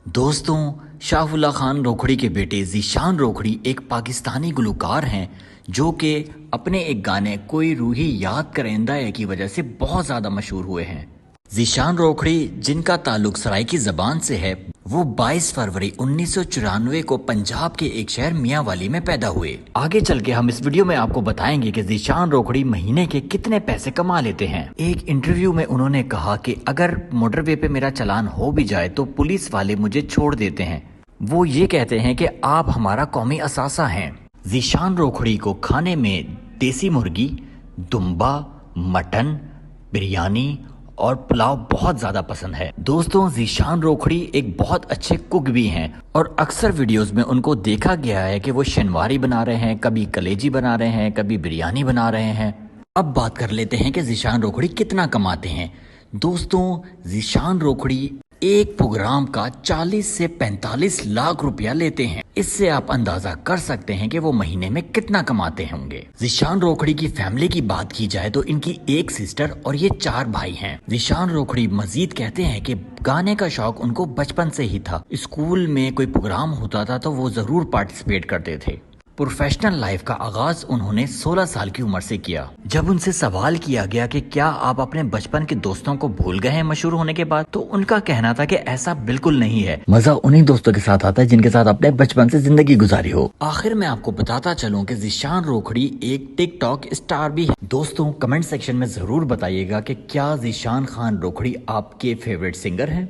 दोस्तों, शाहउल्लाह खान रोखड़ी के बेटे ज़ीशान रोखड़ी एक पाकिस्तानी गुलकार हैं जो कि अपने एक गाने कोई रूही याद करेंदा है की वजह से बहुत ज़्यादा मशहूर हुए हैं। ज़ीशान रोखड़ी जिनका ताल्लुक सराइकी ज़बान से है, वो 22 फरवरी 1994 को पंजाब के एक शहर मियांवाली में पैदा हुए। आगे चल के हम इस वीडियो में आपको बताएंगे कि ज़ीशान रोखड़ी महीने के कितने पैसे कमा लेते हैं। एक इंटरव्यू में उन्होंने कहा कि अगर मोटरवे पे मेरा चालान हो भी जाए तो पुलिस वाले मुझे छोड़ देते हैं। वो ये कहते हैं कि आप हमारा कौमी असासा हैं। ज़ीशान रोखड़ी को खाने में देसी मुर्गी, दुम्बा, मटन, बिरयानी और पुलाव बहुत ज़्यादा पसंद है। दोस्तों, ज़ीशान रोखड़ी एक बहुत अच्छे कुक भी हैं और अक्सर वीडियोस में उनको देखा गया है कि वो शनवारी बना रहे हैं, कभी कलेजी बना रहे हैं, कभी बिरयानी बना रहे हैं। अब बात कर लेते हैं कि ज़ीशान रोखड़ी कितना कमाते हैं। दोस्तों, ज़ीशान रोखड़ी एक प्रोग्राम का 40 से 45 लाख रुपया लेते हैं। इससे आप अंदाजा कर सकते हैं कि वो महीने में कितना कमाते होंगे। ज़ीशान रोखड़ी की फैमिली की बात की जाए तो इनकी एक सिस्टर और ये 4 भाई हैं। ज़ीशान रोखड़ी मजीद कहते हैं कि गाने का शौक उनको बचपन से ही था। स्कूल में कोई प्रोग्राम होता था तो वो जरूर पार्टिसिपेट करते थे। प्रोफेशनल लाइफ का आगाज उन्होंने 16 साल की उम्र से किया। जब उनसे सवाल किया गया कि क्या आप अपने बचपन के दोस्तों को भूल गए हैं मशहूर होने के बाद, तो उनका कहना था कि ऐसा बिल्कुल नहीं है, मजा उन्हीं दोस्तों के साथ आता है जिनके साथ अपने बचपन से जिंदगी गुजारी हो। आखिर में आपको बताता चलूं कि ज़ीशान रोखड़ी एक टिकटॉक स्टार भी है। दोस्तों, कमेंट सेक्शन में जरूर बताइएगा कि क्या ज़ीशान खान रोखड़ी आपके फेवरेट सिंगर हैं।